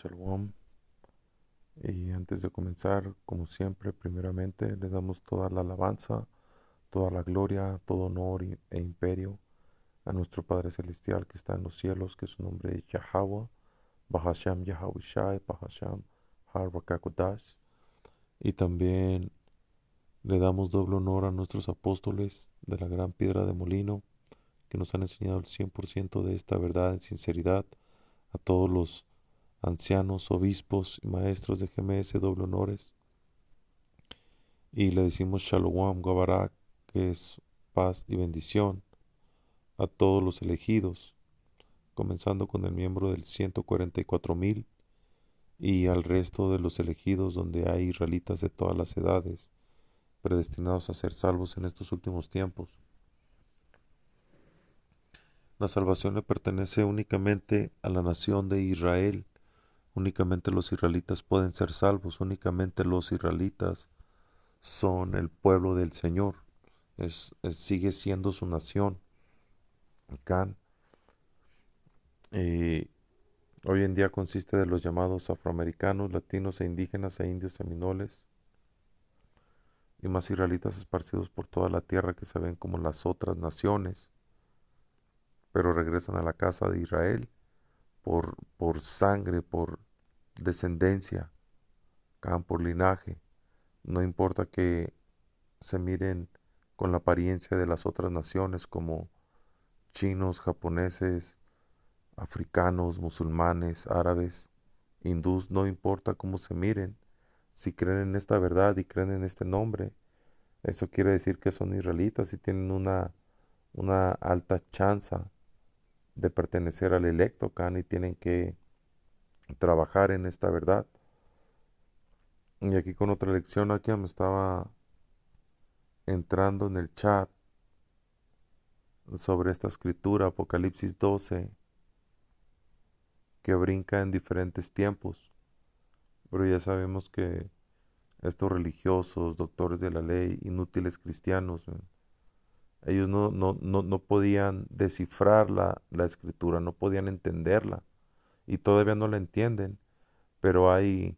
Shalom. Y antes de comenzar, como siempre, primeramente le damos toda la alabanza, toda la gloria, todo honor e imperio a nuestro Padre Celestial que está en los cielos, que su nombre es Yahweh, Bahasham Yahweh Bahasham Harvakakodash. Y también le damos doble honor a nuestros apóstoles de la gran piedra de molino, que nos han enseñado el 100% de esta verdad en sinceridad, a todos los ancianos, obispos y maestros de GMS, doble honores. Y le decimos Shalom Gabarak, que es paz y bendición, a todos los elegidos, comenzando con el miembro del 144,000 y al resto de los elegidos, donde hay israelitas de todas las edades, predestinados a ser salvos en estos últimos tiempos. La salvación le pertenece únicamente a la nación de Israel. Únicamente los israelitas pueden ser salvos. Únicamente los israelitas son el pueblo del Señor. Sigue siendo su nación. Can. Eh, Hoy en día consiste de los llamados afroamericanos, latinos e indígenas e indios seminoles y más israelitas esparcidos por toda la tierra que se ven como las otras naciones, pero regresan a la casa de Israel por sangre, por descendencia, por linaje. No importa que se miren con la apariencia de las otras naciones como chinos, japoneses, africanos, musulmanes, árabes, hindús, no importa cómo se miren, si creen en esta verdad y creen en este nombre, eso quiere decir que son israelitas y tienen una alta chance de pertenecer al electo Can y tienen que trabajar en esta verdad. Y aquí con otra lección, aquí me estaba entrando en el chat sobre esta escritura, Apocalipsis 12, que brinca en diferentes tiempos, pero ya sabemos que estos religiosos, doctores de la ley, inútiles cristianos, ellos no podían descifrar la escritura, no podían entenderla y todavía no la entienden, pero hay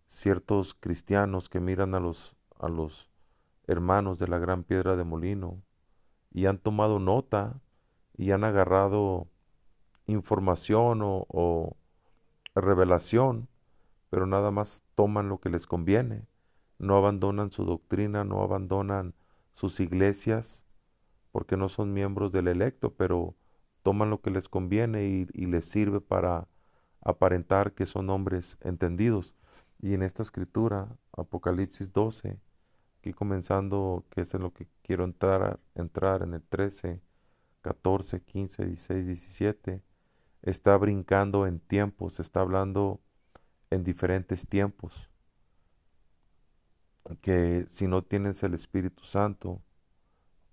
ciertos cristianos que miran a los hermanos de la gran piedra de molino y han tomado nota y han agarrado información o revelación, pero nada más toman lo que les conviene. No abandonan su doctrina, no abandonan sus iglesias, porque no son miembros del electo, pero toman lo que les conviene y les sirve para aparentar que son hombres entendidos. Y en esta escritura, Apocalipsis 12, aquí comenzando, que es en lo que quiero entrar en el 13, 14, 15, 16, 17, está brincando en tiempos, está hablando en diferentes tiempos, que si no tienes el Espíritu Santo,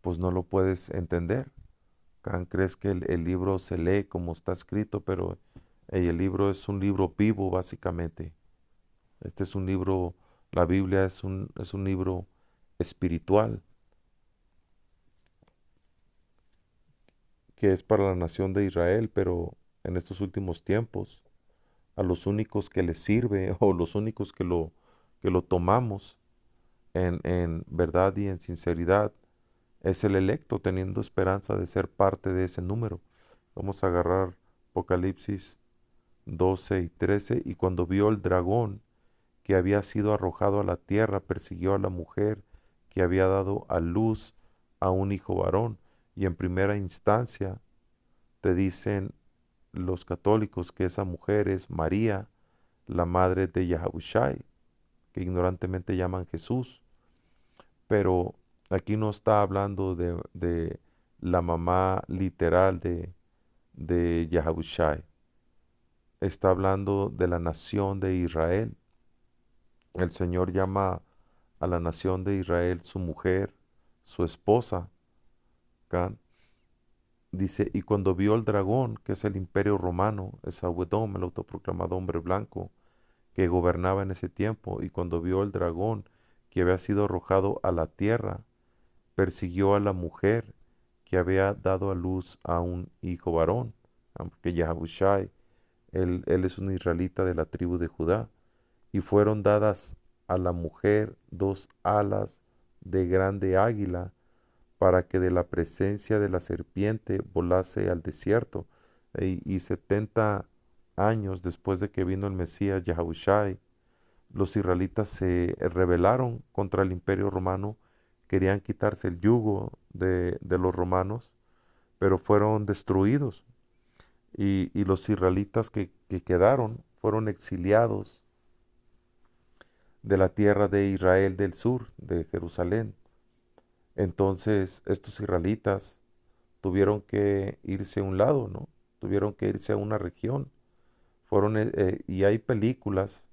pues no lo puedes entender. Crees que el libro se lee como está escrito, pero el libro es un libro vivo, básicamente. Este es un libro, la Biblia es un libro espiritual, que es para la nación de Israel, pero en estos últimos tiempos, a los únicos que les sirve o los únicos que lo tomamos en verdad y en sinceridad, es el electo teniendo esperanza de ser parte de ese número. Vamos a agarrar Apocalipsis 12 y 13. Y cuando vio el dragón que había sido arrojado a la tierra, persiguió a la mujer que había dado a luz a un hijo varón. Y en primera instancia te dicen los católicos que esa mujer es María, la madre de Yahushai, que ignorantemente llaman Jesús. Pero aquí no está hablando de la mamá literal de Yahushai. Está hablando de la nación de Israel. El Señor llama a la nación de Israel su mujer, su esposa. Can. Dice, y cuando vio el dragón, que es el imperio romano, es Abedón, el autoproclamado hombre blanco, que gobernaba en ese tiempo, y cuando vio el dragón que había sido arrojado a la tierra, persiguió a la mujer que había dado a luz a un hijo varón, porque Yahushai Él es un israelita de la tribu de Judá. Y fueron dadas a la mujer dos alas de grande águila para que de la presencia de la serpiente volase al desierto. Y 70 años después de que vino el Mesías Yahushai, los israelitas se rebelaron contra el imperio romano, querían quitarse el yugo de los romanos, pero fueron destruidos. Y los israelitas que quedaron fueron exiliados de la tierra de Israel del sur, de Jerusalén. Entonces estos israelitas tuvieron que irse a un lado, ¿no? Tuvieron que irse a una región. Y hay películas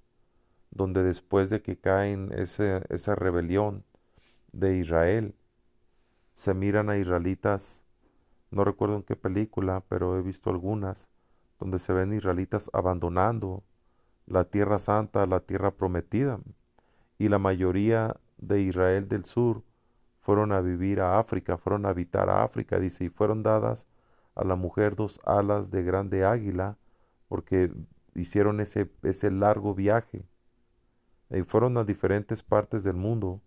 donde después de que caen esa rebelión de Israel, se miran a israelitas, no recuerdo en qué película, pero he visto algunas, donde se ven israelitas abandonando la tierra santa, la tierra prometida. Y la mayoría de Israel del sur fueron a vivir a África, fueron a habitar a África, dice, y fueron dadas a la mujer dos alas de grande águila, porque hicieron ese largo viaje. Y fueron a diferentes partes del mundo,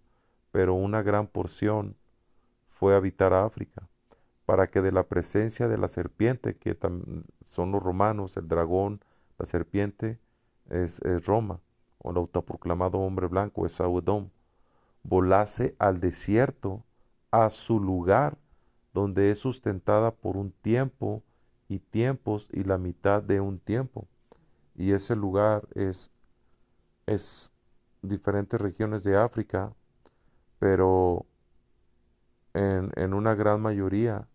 pero una gran porción fue a habitar a África, para que de la presencia de la serpiente, que son los romanos, el dragón, la serpiente, es Roma, o el autoproclamado hombre blanco, es Saudón, volase al desierto, a su lugar, donde es sustentada por un tiempo y tiempos y la mitad de un tiempo. Y ese lugar es diferentes regiones de África, pero en una gran mayoría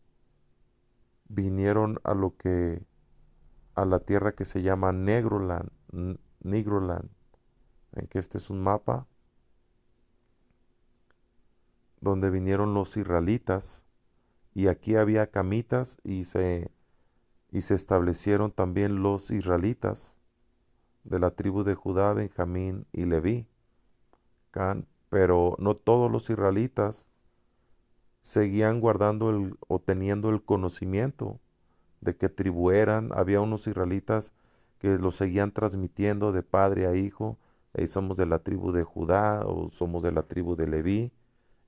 vinieron a la tierra que se llama Negroland, Negroland, en que este es un mapa donde vinieron los israelitas, y aquí había camitas y se establecieron también los israelitas de la tribu de Judá, Benjamín y Leví. Pero no todos los israelitas seguían guardando o teniendo el conocimiento de qué tribu eran. Había unos israelitas que lo seguían transmitiendo de padre a hijo. Somos de la tribu de Judá o somos de la tribu de Leví.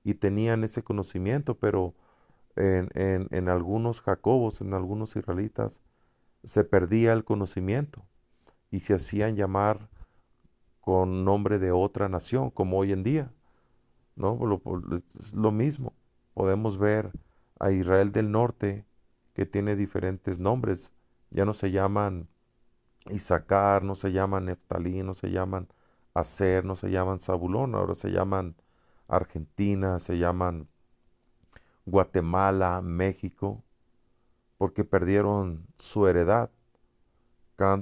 Y tenían ese conocimiento, pero en algunos jacobos, en algunos israelitas, se perdía el conocimiento y se hacían llamar con nombre de otra nación, como hoy en día, ¿no? Es lo mismo. Podemos ver a Israel del norte, que tiene diferentes nombres. Ya no se llaman Isaacar, no se llaman Neftalí, no se llaman Aser, no se llaman Zabulón, ahora se llaman Argentina, se llaman Guatemala, México, porque perdieron su heredad.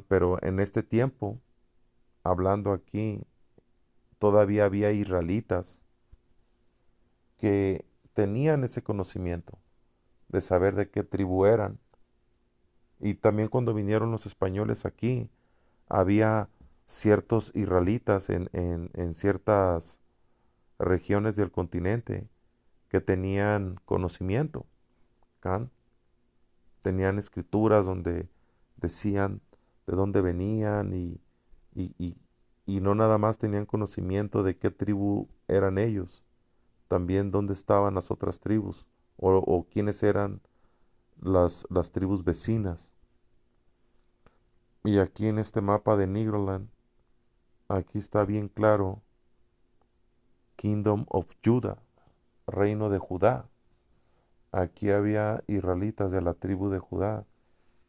Pero en este tiempo, hablando aquí, todavía había israelitas que tenían ese conocimiento de saber de qué tribu eran. Y también cuando vinieron los españoles aquí, había ciertos israelitas en ciertas regiones del continente que tenían conocimiento. ¿Can? Tenían escrituras donde decían de dónde venían y, y- y no nada más tenían conocimiento de qué tribu eran ellos, también dónde estaban las otras tribus o quiénes eran las tribus vecinas. Y aquí en este mapa de Nigroland, aquí está bien claro, Kingdom of Judah, reino de Judá. Aquí había israelitas de la tribu de Judá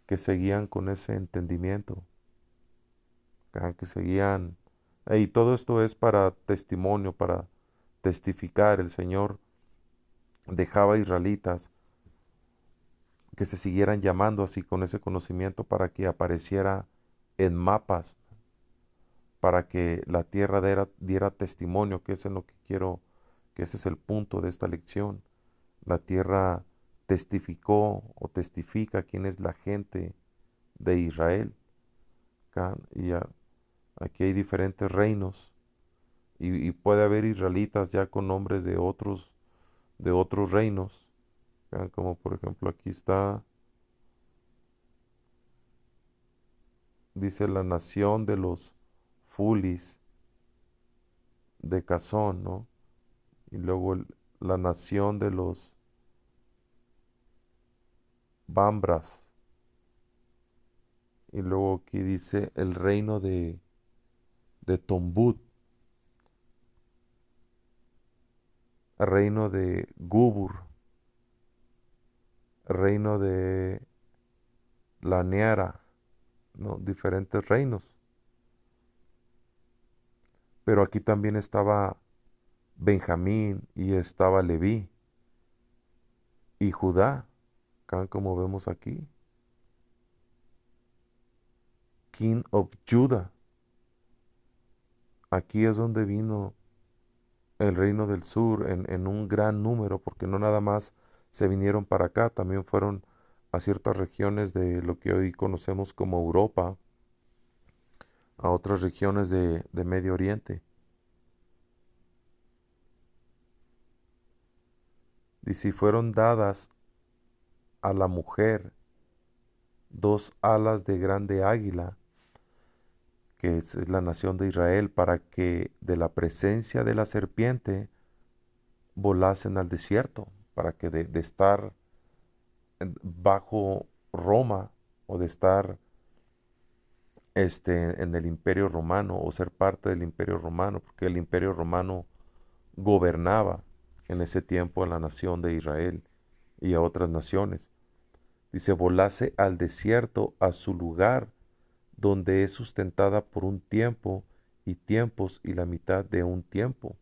que seguían con ese entendimiento, que seguían. Y todo esto es para testimonio, para testificar. El Señor dejaba israelitas que se siguieran llamando así con ese conocimiento para que apareciera en mapas, para que la tierra diera testimonio, que es en lo que quiero, que ese es el punto de esta lección. La tierra testificó o testifica quién es la gente de Israel. Aquí hay diferentes reinos y puede haber israelitas ya con nombres de otros reinos. Como por ejemplo aquí está dice la nación de los Fulis de Cazón, ¿no? Y luego la nación de los Bambras. Y luego aquí dice el reino de Tombut, reino de Gubur, reino de Laneara, ¿no? Diferentes reinos. Pero aquí también estaba Benjamín y estaba Leví y Judá, acá como vemos aquí, King of Judah. Aquí es donde vino el reino del sur en un gran número, porque no nada más se vinieron para acá, también fueron a ciertas regiones de lo que hoy conocemos como Europa, a otras regiones de Medio Oriente. Y si fueron dadas a la mujer dos alas de grande águila, que es la nación de Israel, para que de la presencia de la serpiente volasen al desierto, para que de estar bajo Roma o de estar en el imperio romano o ser parte del imperio romano, porque el imperio romano gobernaba en ese tiempo a la nación de Israel y a otras naciones. Dice, volase al desierto, a su lugar, donde es sustentada por un tiempo y tiempos y la mitad de un tiempo.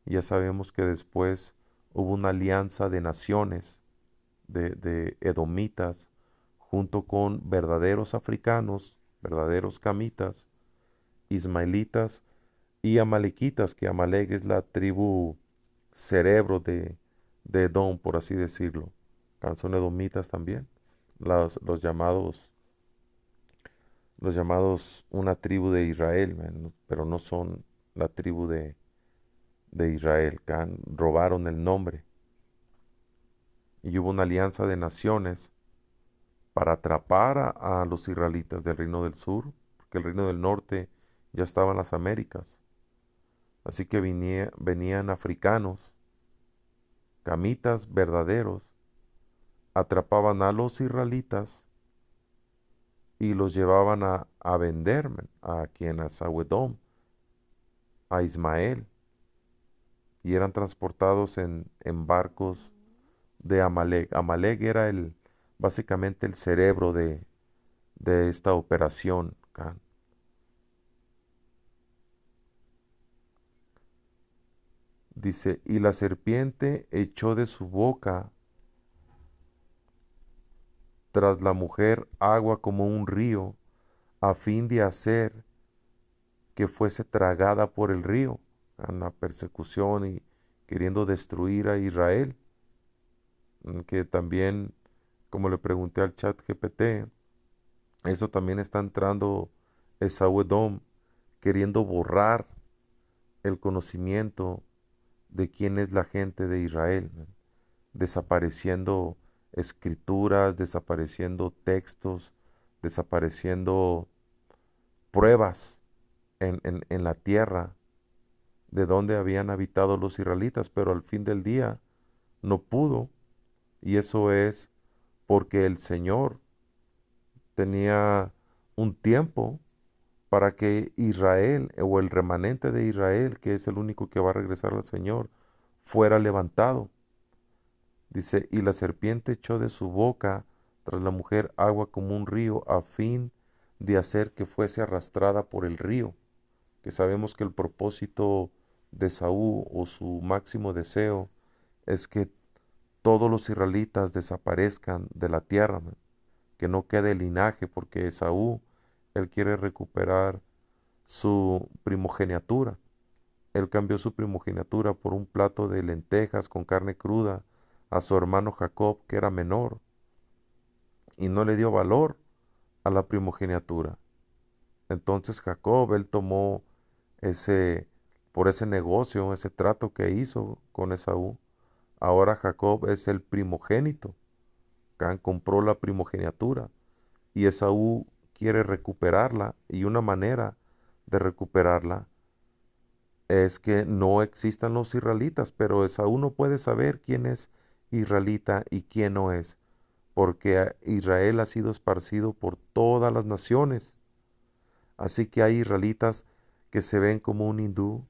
Y ya sabemos que después hubo una alianza de naciones, de edomitas, junto con verdaderos africanos, verdaderos camitas, ismaelitas y amalequitas, que Amalek es la tribu cerebro de Edom, por así decirlo. Son edomitas también, los llamados una tribu de Israel, man, pero no son la tribu de Israel. Robaron el nombre. Y hubo una alianza de naciones para atrapar a los israelitas del reino del sur, porque el reino del norte ya estaba en las Américas. Así que venían africanos, camitas verdaderos, atrapaban a los israelitas y los llevaban a vender a quien, a Sawedom, a Ismael, y eran transportados en barcos de Amalek. Amalek era básicamente el cerebro de esta operación. Dice, y la serpiente echó de su boca tras la mujer agua como un río, a fin de hacer que fuese tragada por el río, en la persecución y queriendo destruir a Israel. Que también, como le pregunté al chat GPT, eso también está entrando Esaú Edom, queriendo borrar el conocimiento de quién es la gente de Israel, desapareciendo escrituras, desapareciendo textos, desapareciendo pruebas en la tierra de donde habían habitado los israelitas, pero al fin del día no pudo, y eso es porque el Señor tenía un tiempo para que Israel o el remanente de Israel, que es el único que va a regresar al Señor, fuera levantado. Dice, y la serpiente echó de su boca tras la mujer agua como un río, a fin de hacer que fuese arrastrada por el río. Que sabemos que el propósito de Saúl o su máximo deseo es que todos los israelitas desaparezcan de la tierra, man, que no quede linaje, porque Saúl, él quiere recuperar su primogenitura. Él cambió su primogenitura por un plato de lentejas con carne cruda a su hermano Jacob, que era menor, y no le dio valor a la primogenitura. Entonces Jacob, él tomó ese, por ese negocio, ese trato que hizo con Esaú. Ahora Jacob es el primogénito. Compró la primogenitura. Y Esaú quiere recuperarla y una manera de recuperarla es que no existan los israelitas, pero Esaú no puede saber quién es israelita y quién no es, porque Israel ha sido esparcido por todas las naciones. Así que hay israelitas que se ven como un hindú,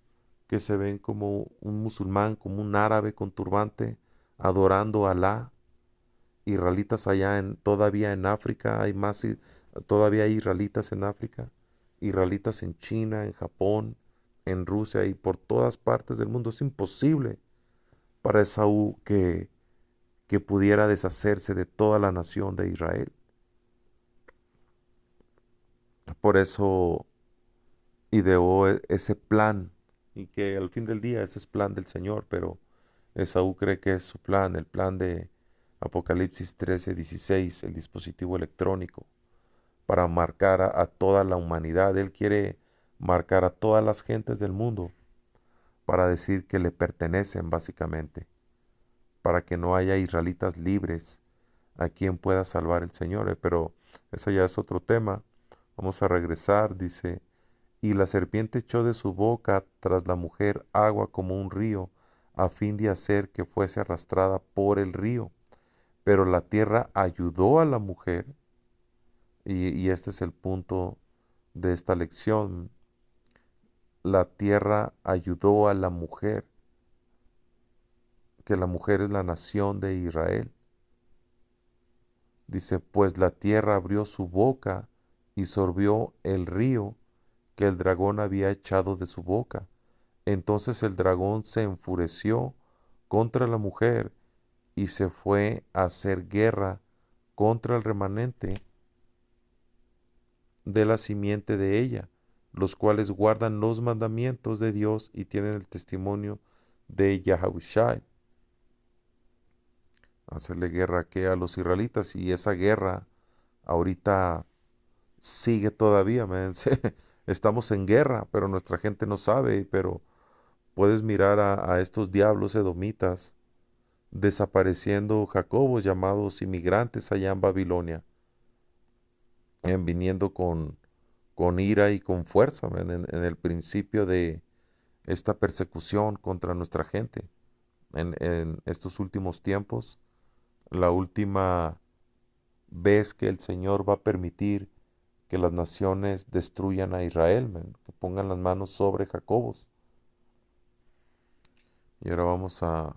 que se ven como un musulmán, como un árabe con turbante, adorando a Alá. Israelitas allá todavía en África, todavía hay israelitas en África, israelitas en China, en Japón, en Rusia y por todas partes del mundo. Es imposible para Esaú que pudiera deshacerse de toda la nación de Israel. Por eso ideó ese plan y que al fin del día ese es plan del Señor, pero Esaú cree que es su plan, el plan de Apocalipsis 13:16, el dispositivo electrónico, para marcar a toda la humanidad. Él quiere marcar a todas las gentes del mundo para decir que le pertenecen básicamente, para que no haya israelitas libres a quien pueda salvar el Señor. Pero eso ya es otro tema. Vamos a regresar, dice, y la serpiente echó de su boca tras la mujer agua como un río, a fin de hacer que fuese arrastrada por el río. Pero la tierra ayudó a la mujer, y este es el punto de esta lección. La tierra ayudó a la mujer, que la mujer es la nación de Israel. Dice, pues la tierra abrió su boca y sorbió el río que el dragón había echado de su boca. Entonces el dragón se enfureció contra la mujer y se fue a hacer guerra contra el remanente de la simiente de ella, los cuales guardan los mandamientos de Dios y tienen el testimonio de Yahushua. Hacerle guerra que a los israelitas, y esa guerra ahorita sigue todavía, man. Estamos en guerra, pero nuestra gente no sabe, pero puedes mirar a estos diablos edomitas desapareciendo jacobos llamados inmigrantes allá en Babilonia, viniendo con ira y con fuerza, man, en el principio de esta persecución contra nuestra gente. En estos últimos tiempos, la última vez que el Señor va a permitir que las naciones destruyan a Israel, man, que pongan las manos sobre Jacobos. Y ahora vamos a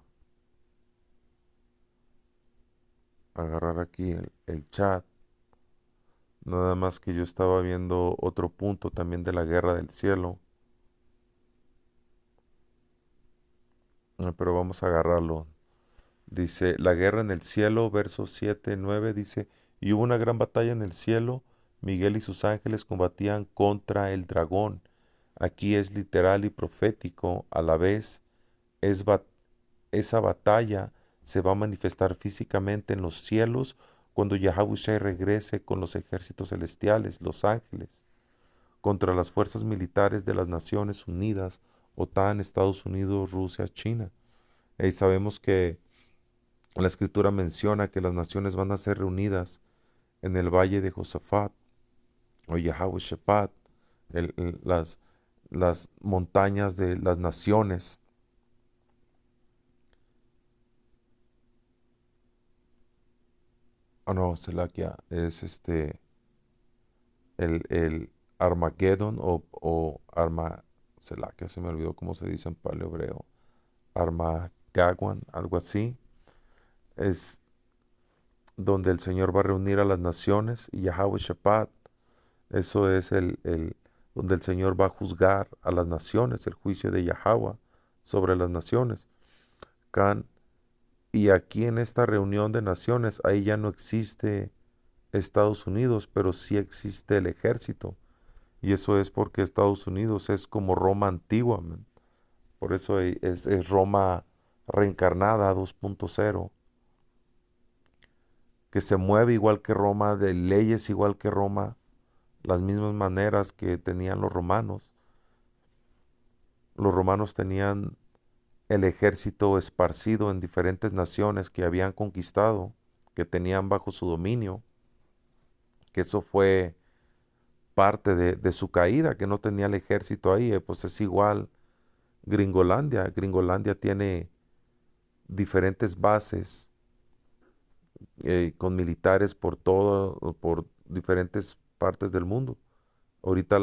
agarrar aquí el chat. Nada más que yo estaba viendo otro punto también de la guerra del cielo. Pero vamos a agarrarlo. Dice, la guerra en el cielo, versos 7, 9, dice, y hubo una gran batalla en el cielo, Miguel y sus ángeles combatían contra el dragón. Aquí es literal y profético a la vez. Es esa batalla se va a manifestar físicamente en los cielos cuando Yahushua regrese con los ejércitos celestiales, los ángeles, contra las fuerzas militares de las Naciones Unidas, OTAN, Estados Unidos, Rusia, China. Y sabemos que la escritura menciona que las naciones van a ser reunidas en el valle de Josafat o Yahweh las montañas de las naciones. Oh no, Selakia, es el Armageddon o Selakia, se me olvidó cómo se dice en paleohebreo. Armagagwan, algo así. Es donde el Señor va a reunir a las naciones y Yahweh Shabbat. Eso es donde el Señor va a juzgar a las naciones, el juicio de Yahweh sobre las naciones. Can, y aquí en esta reunión de naciones, ahí ya no existe Estados Unidos, pero sí existe el ejército. Y eso es porque Estados Unidos es como Roma antigua, man. Por eso es Roma reencarnada 2.0, que se mueve igual que Roma, de leyes igual que Roma, las mismas maneras que tenían los romanos. Los romanos tenían el ejército esparcido en diferentes naciones que habían conquistado, que tenían bajo su dominio, que eso fue parte de su caída, que no tenía el ejército ahí. Pues es igual Gringolandia. Gringolandia tiene diferentes bases con militares por todo, por diferentes partes del mundo. Ahorita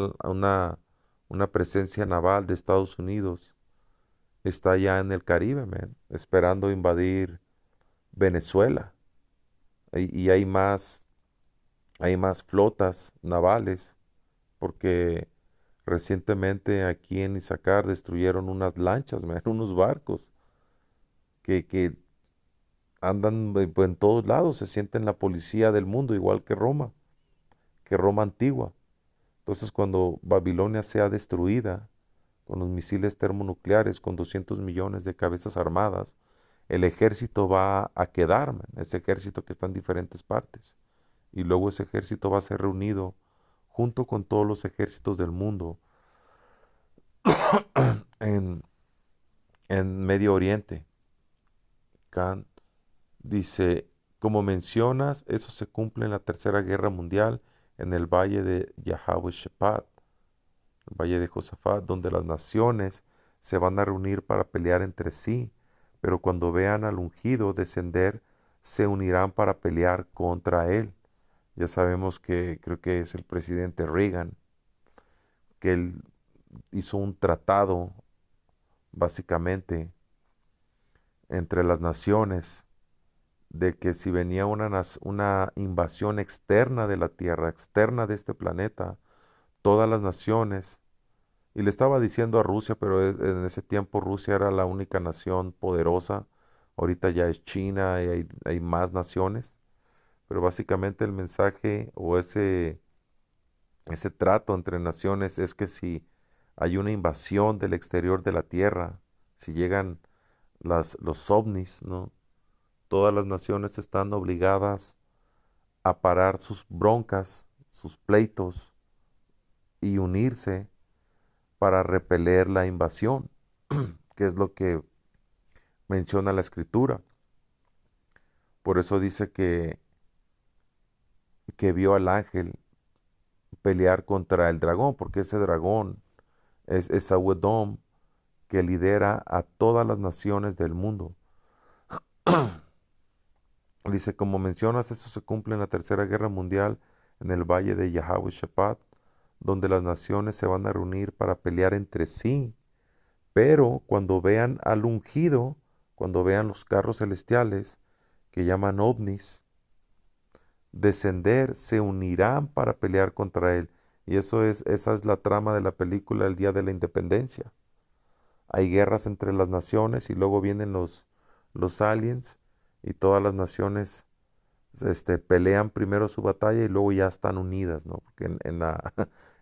una presencia naval de Estados Unidos está ya en el Caribe, man, esperando invadir Venezuela. Y hay más flotas navales, porque recientemente aquí en Issacar destruyeron unas lanchas, man, unos barcos que andan pues, en todos lados, se sienten la policía del mundo, igual que Roma antigua. Entonces, cuando Babilonia sea destruida con los misiles termonucleares, con 200 millones de cabezas armadas, el ejército va a quedar, man, ese ejército que está en diferentes partes. Y luego ese ejército va a ser reunido junto con todos los ejércitos del mundo en, en Medio Oriente. Kant dice, como mencionas, eso se cumple en la Tercera Guerra Mundial en el valle de Yahweh-Shephat, el valle de Josafat, donde las naciones se van a reunir para pelear entre sí, pero cuando vean al ungido descender, se unirán para pelear contra él. Ya sabemos que creo que es el presidente Reagan, que él hizo un tratado, básicamente, entre las naciones, de que si venía una invasión externa de la Tierra, externa de este planeta, todas las naciones, y le estaba diciendo a Rusia, pero en ese tiempo Rusia era la única nación poderosa, ahorita ya es China y hay más naciones, pero básicamente el mensaje o ese trato entre naciones es que si hay una invasión del exterior de la Tierra, si llegan los ovnis, ¿no? Todas las naciones están obligadas a parar sus broncas, sus pleitos y unirse para repeler la invasión, que es lo que menciona la escritura. Por eso dice que vio al ángel pelear contra el dragón, porque ese dragón es Sahuedom, que lidera a todas las naciones del mundo. Dice, como mencionas, eso se cumple en la Tercera Guerra Mundial en el valle de Yahweh-Shephat, donde las naciones se van a reunir para pelear entre sí. Pero cuando vean al ungido, cuando vean los carros celestiales, que llaman ovnis, descender, se unirán para pelear contra él. Y esa es la trama de la película El Día de la Independencia. Hay guerras entre las naciones y luego vienen los aliens y todas las naciones pelean primero su batalla y luego ya están unidas, ¿no? Porque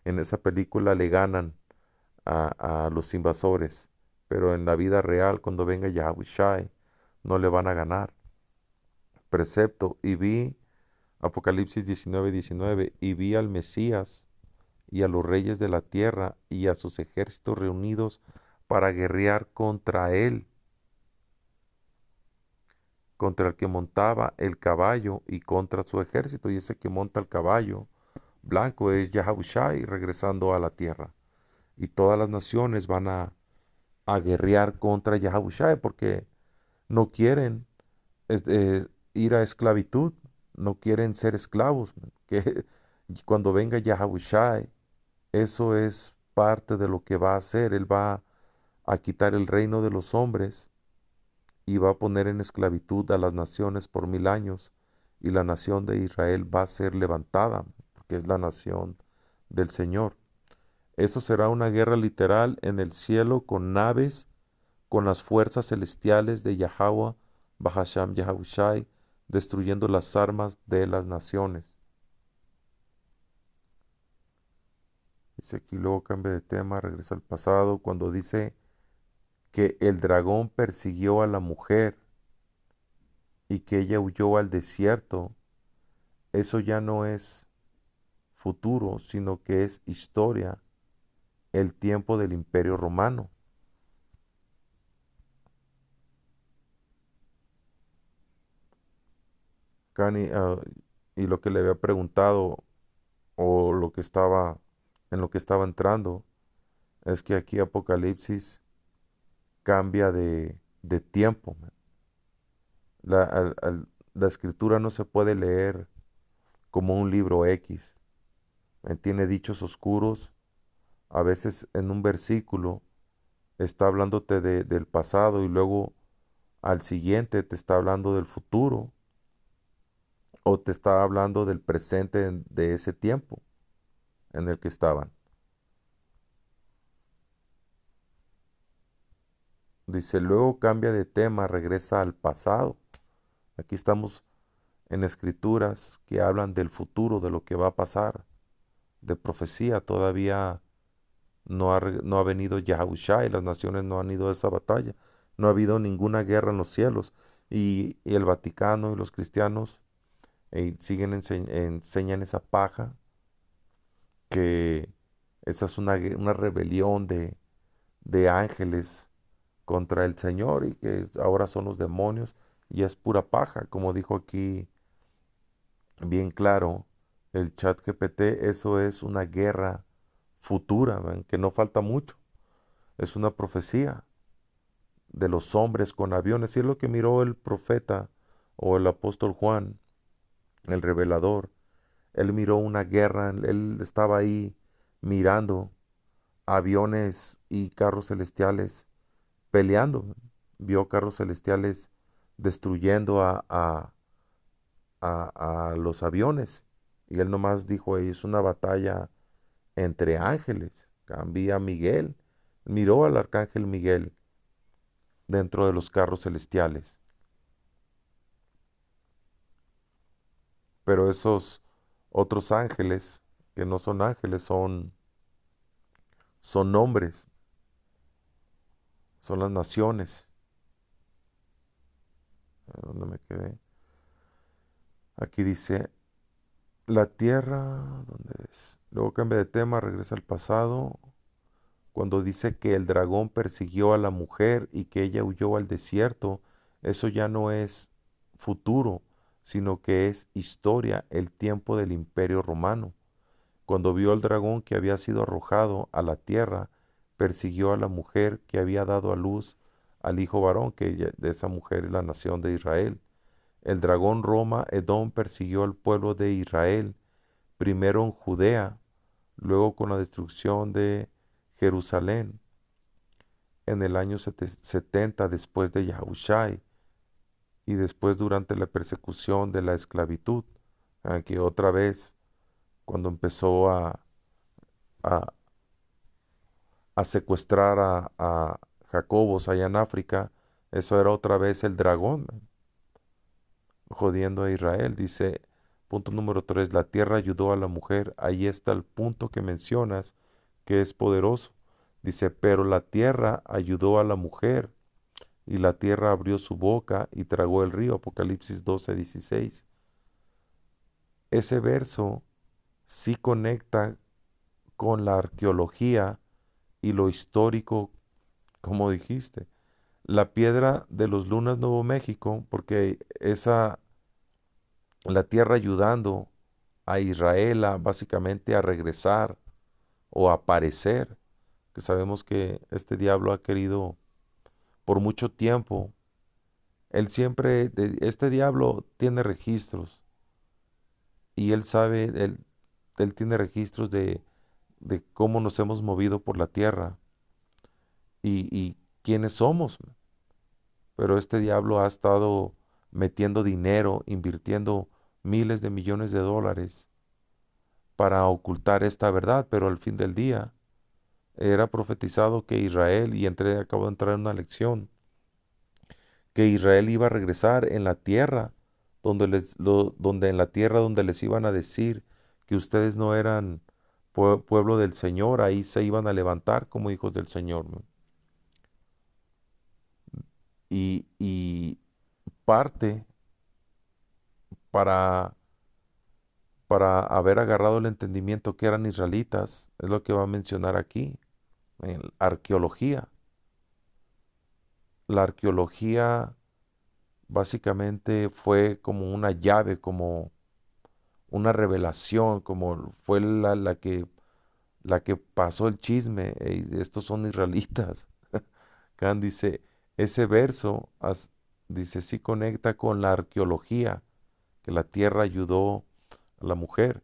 en esa película le ganan a los invasores, pero en la vida real, cuando venga Yahushai, no le van a ganar. Precepto, y vi, Apocalipsis 19:19, y vi al Mesías y a los reyes de la tierra y a sus ejércitos reunidos para guerrear contra él, contra el que montaba el caballo y contra su ejército. Y ese que monta el caballo blanco es Yahushai regresando a la tierra. Y todas las naciones van a guerrear contra Yahushua porque no quieren ir a esclavitud, no quieren ser esclavos. Que cuando venga Yahushua, eso es parte de lo que va a hacer. Él va a quitar el reino de los hombres y va a poner en esclavitud a las naciones por 1000 años. Y la nación de Israel va a ser levantada, porque es la nación del Señor. Eso será una guerra literal en el cielo con naves, con las fuerzas celestiales de Yahweh, Bahasham Yahushai, destruyendo las armas de las naciones. Dice aquí, luego cambia de tema, regresa al pasado, cuando dice que el dragón persiguió a la mujer y que ella huyó al desierto. Eso ya no es futuro, sino que es historia, el tiempo del Imperio Romano. Cani, y lo que le había preguntado o lo que estaba, en lo que estaba entrando, es que aquí Apocalipsis cambia de tiempo. Man. La escritura no se puede leer como un libro X. Tiene dichos oscuros. A veces en un versículo está hablándote del pasado y luego al siguiente te está hablando del futuro o te está hablando del presente de ese tiempo en el que estaban. Dice, luego cambia de tema, regresa al pasado. Aquí estamos en escrituras que hablan del futuro, de lo que va a pasar, de profecía. Todavía no ha venido Yahushua y las naciones no han ido a esa batalla. No ha habido ninguna guerra en los cielos. Y el Vaticano y los cristianos siguen enseñan esa paja, que esa es una rebelión de ángeles contra el Señor y que ahora son los demonios y es pura paja, como dijo aquí bien claro el chat GPT. Eso es una guerra futura, ¿ven? Que no falta mucho, es una profecía de los hombres con aviones, y es lo que miró el profeta o el apóstol Juan, el revelador. Él miró una guerra, él estaba ahí mirando aviones y carros celestiales peleando. Vio carros celestiales destruyendo a los aviones. Y él nomás dijo, es una batalla entre ángeles. Cambia Miguel. Miró al arcángel Miguel dentro de los carros celestiales. Pero esos otros ángeles, que no son ángeles, son hombres, son las naciones. ¿Dónde me quedé? Aquí dice, la tierra, ¿dónde es? Luego cambia de tema, regresa al pasado, cuando dice que el dragón persiguió a la mujer y que ella huyó al desierto. Eso ya no es futuro, sino que es historia, el tiempo del Imperio Romano. Cuando vio al dragón que había sido arrojado a la tierra, persiguió a la mujer que había dado a luz al hijo varón, que de esa mujer es la nación de Israel. El dragón Roma, Edom, persiguió al pueblo de Israel, primero en Judea, luego con la destrucción de Jerusalén en el año 70 después de Yahushai, y después durante la persecución de la esclavitud, que otra vez cuando empezó a, a secuestrar a Jacobos allá en África, eso era otra vez el dragón, jodiendo a Israel. Dice, punto número 3, la tierra ayudó a la mujer. Ahí está el punto que mencionas, que es poderoso. Dice, pero la tierra ayudó a la mujer, y la tierra abrió su boca y tragó el río. Apocalipsis 12:16. Ese verso sí conecta con la arqueología y lo histórico, como dijiste. La piedra de los Lunas Nuevo México, porque la tierra ayudando a Israel básicamente a regresar o a aparecer, que sabemos que este diablo ha querido por mucho tiempo. Él siempre, este diablo tiene registros y él sabe, él tiene registros de cómo nos hemos movido por la tierra y quiénes somos. Pero este diablo ha estado metiendo dinero, invirtiendo miles de millones de dólares para ocultar esta verdad, pero al fin del día era profetizado que Israel, y acabo de entrar en una lección, que Israel iba a regresar en la tierra, donde en la tierra donde les iban a decir que ustedes no eran pueblo del Señor, ahí se iban a levantar como hijos del Señor, ¿no? Y parte para, para haber agarrado el entendimiento que eran israelitas, es lo que va a mencionar aquí, en arqueología. La arqueología básicamente fue como una llave, como una revelación, como fue la que pasó el chisme. "Ey, estos son israelitas". Kant dice, ese verso, dice, sí conecta con la arqueología, que la tierra ayudó a la mujer,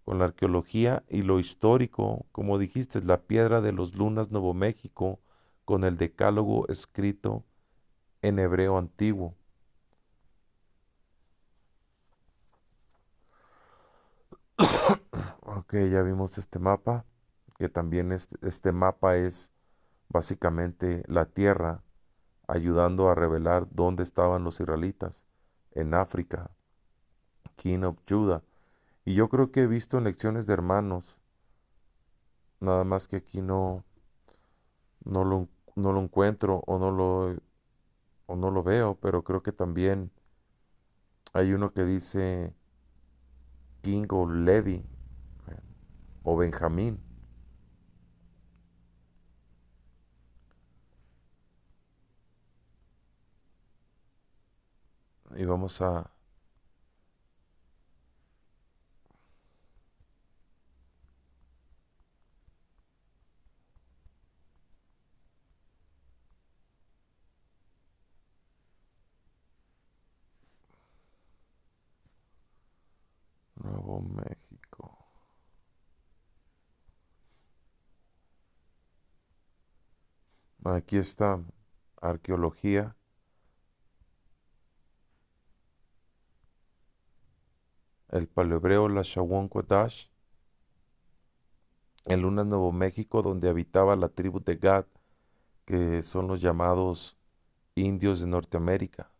con la arqueología y lo histórico, como dijiste, la piedra de los lunas Nuevo México, con el decálogo escrito en hebreo antiguo. Ok, ya vimos este mapa, que también este mapa es básicamente la tierra ayudando a revelar dónde estaban los israelitas, en África, King of Judah. Y yo creo que he visto en lecciones de hermanos, nada más que aquí no lo encuentro o no lo veo, pero creo que también hay uno que dice King o Levi o Benjamín. Y vamos a Nuevo México. Aquí está arqueología, el paleohebreo, la Shawon Kodash, en Lunas Nuevo México, donde habitaba la tribu de Gad, que son los llamados indios de Norteamérica.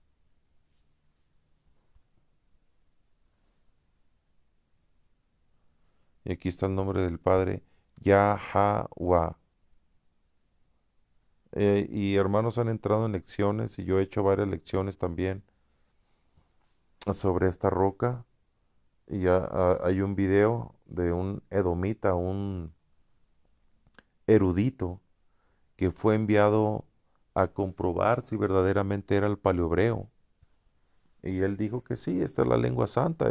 Y aquí está el nombre del padre, Yahweh. Y hermanos han entrado en lecciones, y yo he hecho varias lecciones también sobre esta roca. Y hay un video de un edomita, un erudito, que fue enviado a comprobar si verdaderamente era el paleohebreo. Y él dijo que sí, esta es la lengua santa,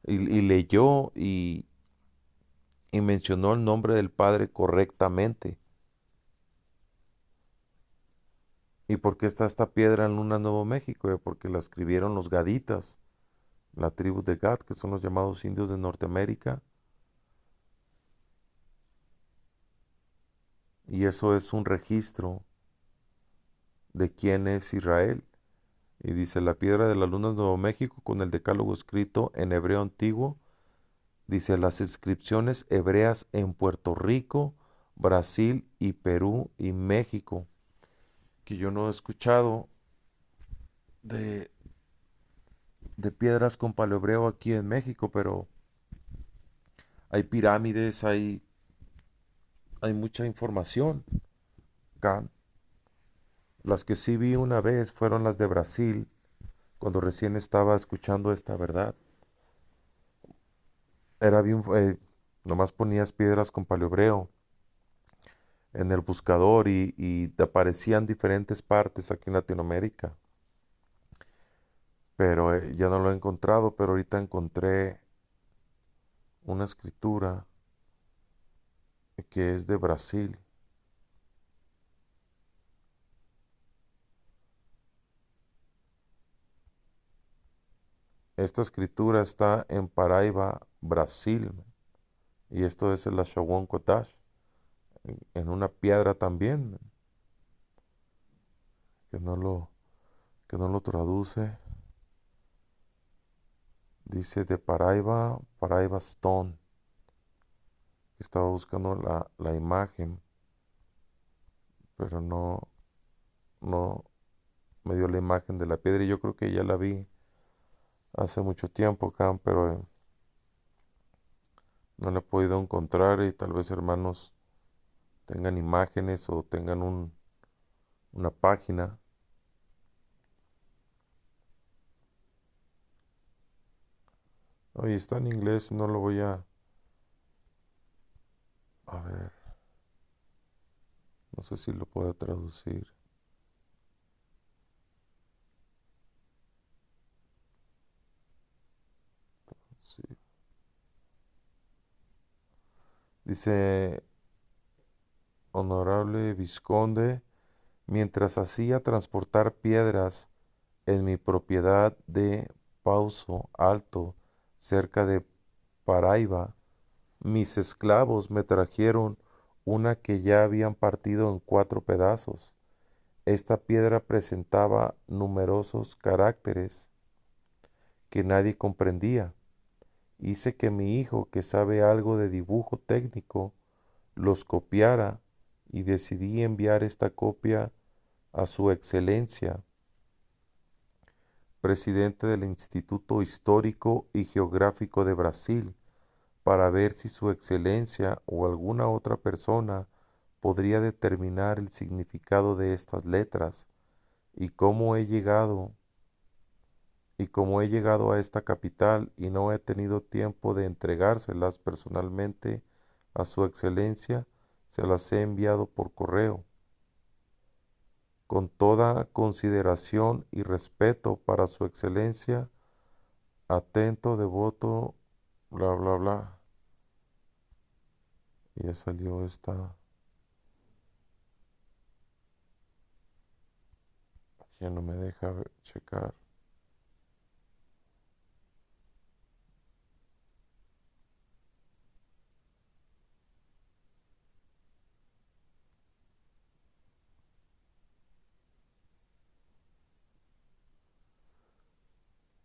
y leyó y mencionó el nombre del padre correctamente. ¿Y por qué está esta piedra en Luna Nuevo México? Porque la escribieron los gaditas, la tribu de Gad, que son los llamados indios de Norteamérica. Y eso es un registro de quién es Israel. Y dice, la piedra de las lunas de Nuevo México con el decálogo escrito en hebreo antiguo. Dice, las inscripciones hebreas en Puerto Rico, Brasil y Perú y México. Que yo no he escuchado de, de piedras con paleohebreo aquí en México, pero hay pirámides, hay mucha información acá. Las que sí vi una vez fueron las de Brasil, cuando recién estaba escuchando esta verdad. Era bien, nomás ponías piedras con paleohebreo en el buscador y te aparecían diferentes partes aquí en Latinoamérica. Pero ya no lo he encontrado, pero ahorita encontré una escritura que es de Brasil. Esta escritura está en Paraiba, Brasil, y esto es el Ashawon Kodash, en una piedra también, que no lo, que no lo traduce. Dice de Paraiba, Paraiba Stone. Estaba buscando la imagen, pero no me dio la imagen de la piedra, y yo creo que ya la vi hace mucho tiempo acá, pero no la he podido encontrar, y tal vez hermanos tengan imágenes o tengan una página. Oye, está en inglés, no lo voy a ver, no sé si lo puedo traducir. Sí. Dice, honorable vizconde, mientras hacía transportar piedras en mi propiedad de Pauso Alto, cerca de Paraiba, mis esclavos me trajeron una que ya habían partido en 4 pedazos. Esta piedra presentaba numerosos caracteres que nadie comprendía. Hice que mi hijo, que sabe algo de dibujo técnico, los copiara y decidí enviar esta copia a Su Excelencia, presidente del Instituto Histórico y Geográfico de Brasil, para ver si Su Excelencia o alguna otra persona podría determinar el significado de estas letras y cómo he llegado a esta capital y no he tenido tiempo de entregárselas personalmente a Su Excelencia, se las he enviado por correo. Con toda consideración y respeto para Su Excelencia, atento, devoto, bla, bla, bla. Y ya salió esta. Ya no me deja checar.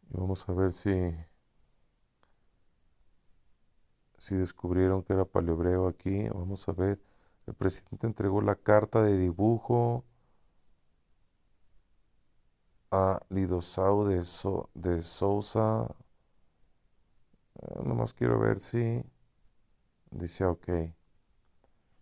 Y vamos a ver si descubrieron que era paleohebreo aquí. Vamos a ver. El presidente entregó la carta de dibujo a Lidosau de Sousa. Nomás quiero ver si dice ok.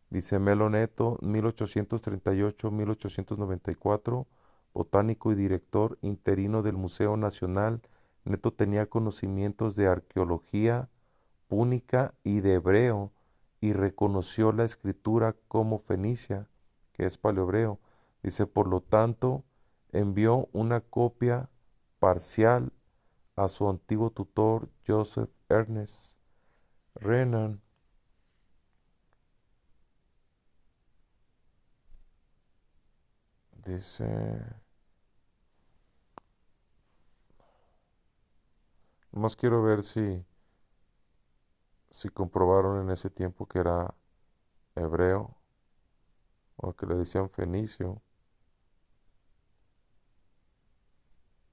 Dice Melo Neto, 1838-1894, botánico y director interino del Museo Nacional. Neto tenía conocimientos de arqueología púnica y de hebreo y reconoció la escritura como fenicia, que es paleohebreo. Dice, por lo tanto, envió una copia parcial a su antiguo tutor Joseph Ernest Renan. Dice, más quiero ver si comprobaron en ese tiempo que era hebreo o que le decían fenicio.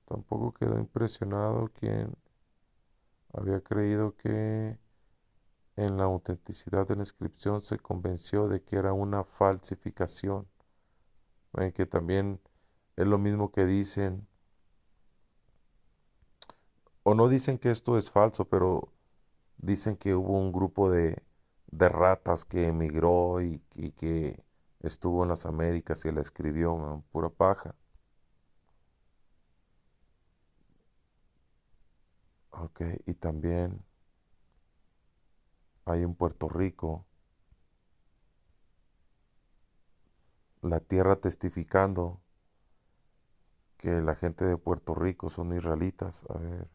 Tampoco quedó impresionado quien había creído que en la autenticidad de la inscripción se convenció de que era una falsificación. Que también es lo mismo que dicen, o no dicen que esto es falso, pero dicen que hubo un grupo de ratas que emigró y que estuvo en las Américas y la escribió, man, pura paja. Ok, y también hay en Puerto Rico la tierra testificando que la gente de Puerto Rico son israelitas. A ver,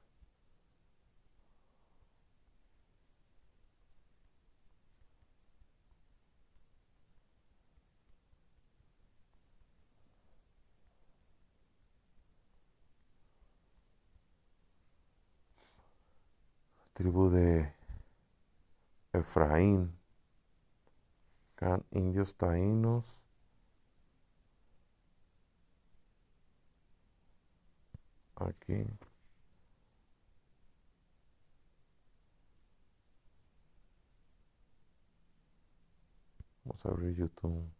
tribu de Efraín, Can, indios taínos. Aquí, vamos a abrir YouTube.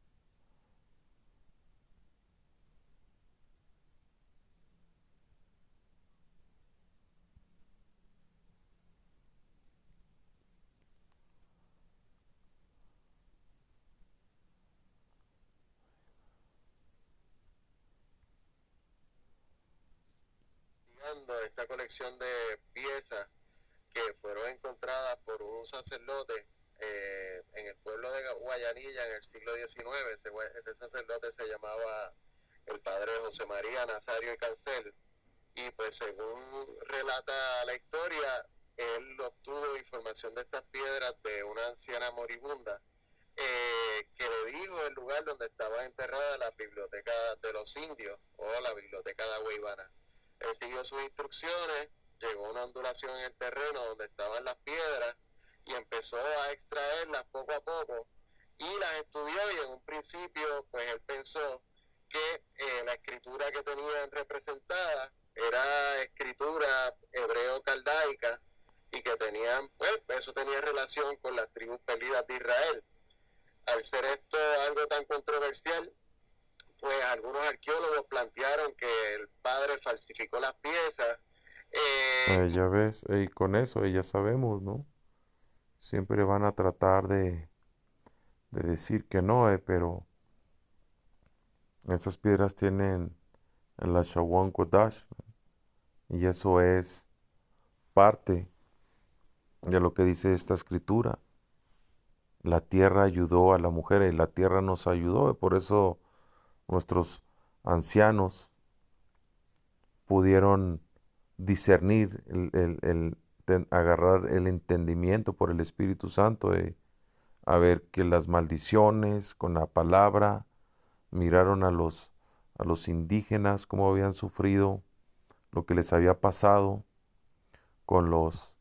Esta colección de piezas que fueron encontradas por un sacerdote en el pueblo de Guayanilla en el siglo XIX. Ese sacerdote se llamaba el padre José María Nazario y Cancel. Y pues según relata la historia, él obtuvo información de estas piedras de una anciana moribunda que le dijo el lugar donde estaba enterrada la biblioteca de los indios o la biblioteca de Agüeyvana. Él siguió sus instrucciones, llegó a una ondulación en el terreno donde estaban las piedras y empezó a extraerlas poco a poco y las estudió y en un principio pues él pensó que la escritura que tenían representada era escritura hebreo-caldaica y que tenían, pues eso tenía relación con las tribus perdidas de Israel. Al ser esto algo tan controversial, pues algunos arqueólogos plantearon que el padre falsificó las piezas. Ya ves, y con eso ya sabemos, ¿no? Siempre van a tratar de decir que no, pero esas piedras tienen el Ashwan Kodash y eso es parte de lo que dice esta escritura. La tierra ayudó a la mujer y la tierra nos ayudó, y por eso nuestros ancianos pudieron discernir, agarrar el entendimiento por el Espíritu Santo, a ver que las maldiciones con la palabra, miraron a los indígenas cómo habían sufrido, lo que les había pasado con los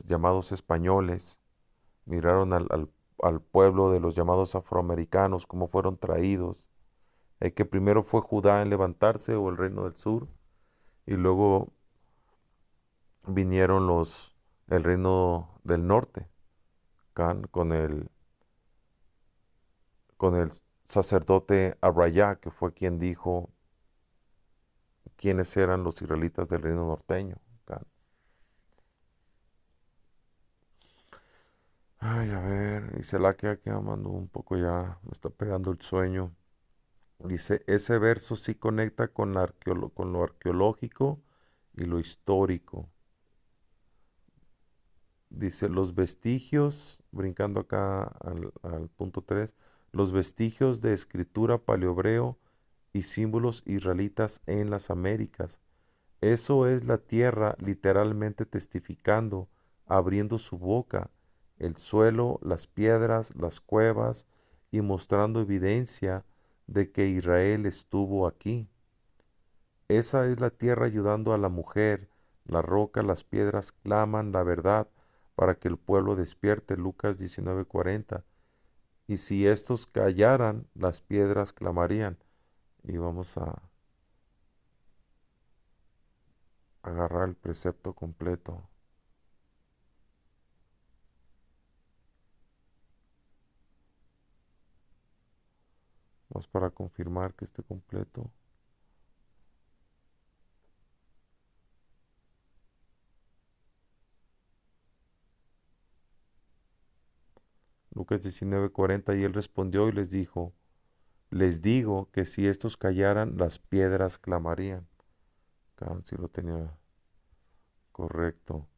llamados españoles, miraron al pueblo de los llamados afroamericanos, cómo fueron traídos, que primero fue Judá en levantarse o el reino del sur, y luego vinieron el reino del norte, con el sacerdote Abrayá, que fue quien dijo quiénes eran los israelitas del reino norteño. Ay, a ver, dice la que aquí amando un poco ya, me está pegando el sueño. Dice, ese verso sí conecta con, con lo arqueológico y lo histórico. Dice, los vestigios, brincando acá al punto 3, los vestigios de escritura paleohebreo y símbolos israelitas en las Américas. Eso es la tierra literalmente testificando, abriendo su boca, el suelo, las piedras, las cuevas y mostrando evidencia de que Israel estuvo aquí. Esa es la tierra ayudando a la mujer, la roca, las piedras claman la verdad para que el pueblo despierte. Lucas 19:40. Y si estos callaran, las piedras clamarían. Y vamos a agarrar el precepto completo. Vamos para confirmar que esté completo. Lucas 19:40. Y él respondió y les dijo, les digo que si estos callaran, las piedras clamarían. Si lo tenía correcto.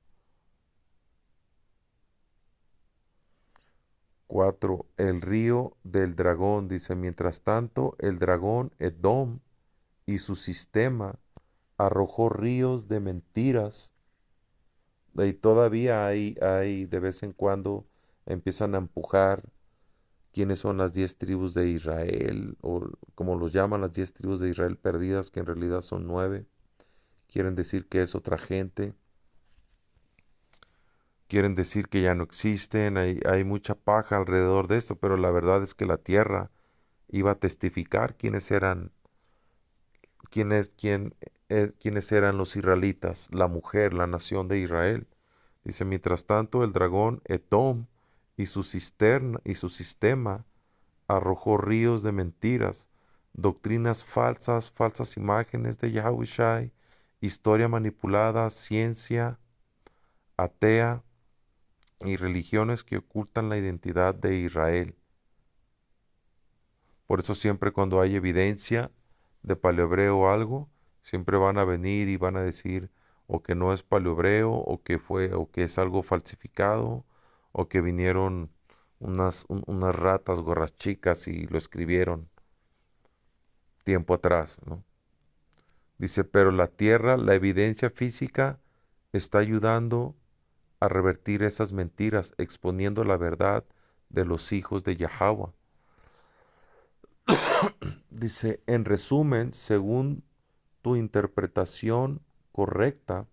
4. El río del dragón. Dice, mientras tanto, el dragón Edom y su sistema arrojó ríos de mentiras. Y todavía hay de vez en cuando empiezan a empujar quiénes son las 10 tribus de Israel, o como los llaman las 10 tribus de Israel perdidas, que en realidad son 9. Quieren decir que es otra gente. Quieren decir que ya no existen. Hay mucha paja alrededor de esto, pero la verdad es que la tierra iba a testificar quiénes eran los israelitas, la mujer, la nación de Israel. Dice, mientras tanto, el dragón Edom y su cisterna y su sistema arrojó ríos de mentiras, doctrinas falsas, falsas imágenes de Yahushai, historia manipulada, ciencia atea y religiones que ocultan la identidad de Israel. Por eso siempre cuando hay evidencia de paleohebreo o algo, siempre van a venir y van a decir o que no es paleohebreo o que es algo falsificado o que vinieron unas ratas gorras chicas y lo escribieron tiempo atrás, ¿no? Dice, pero la tierra, la evidencia física está ayudando a revertir esas mentiras, exponiendo la verdad de los hijos de Yahweh. Dice, en resumen, según tu interpretación correcta,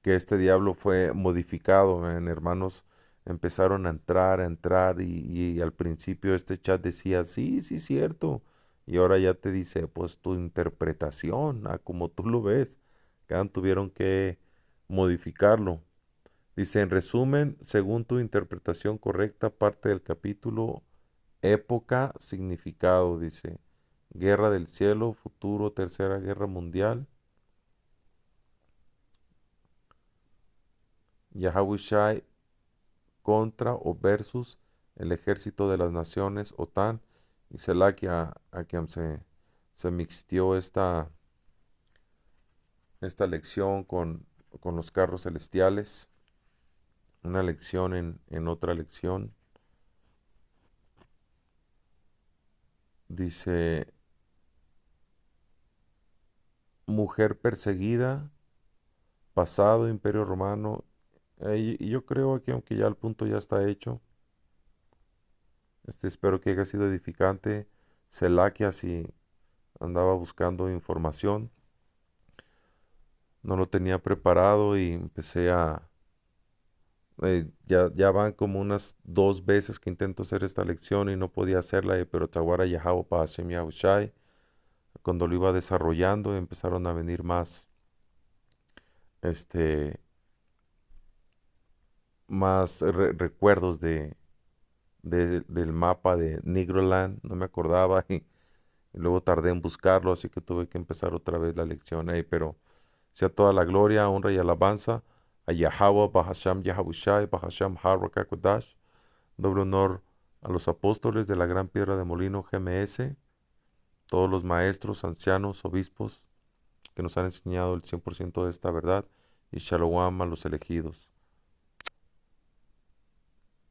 que este diablo fue modificado, hermanos, empezaron a entrar y al principio este chat decía, sí, sí, cierto, y ahora ya te dice, pues tu interpretación, a como tú lo ves, que tuvieron que modificarlo. Dice, en resumen, según tu interpretación correcta, parte del capítulo, época, significado, dice, guerra del cielo, futuro, tercera guerra mundial, Yahushai contra o versus el ejército de las naciones, OTAN, y Selakia, a quien se mixtió esta lección con los carros celestiales, una lección en otra lección. Dice, mujer perseguida, pasado, imperio romano, y yo creo que aunque ya el punto ya está hecho, espero que haya sido edificante. Selakia, si andaba buscando información, no lo tenía preparado y empecé ya van como unas 2 veces que intento hacer esta lección y no podía hacerla, pero Tawara Yahao Pa Hashem Yahushai, cuando lo iba desarrollando empezaron a venir este, más recuerdos del mapa de Nigroland, no me acordaba y luego tardé en buscarlo, así que tuve que empezar otra vez la lección ahí, pero sea toda la gloria, honra y alabanza a Yahweh, Bahasham Yahushai, Bahasham Harakakodash. Doble honor a los apóstoles de la Gran Piedra de Molino GMS, todos los maestros, ancianos, obispos que nos han enseñado el 100% de esta verdad, y Shalom a los elegidos.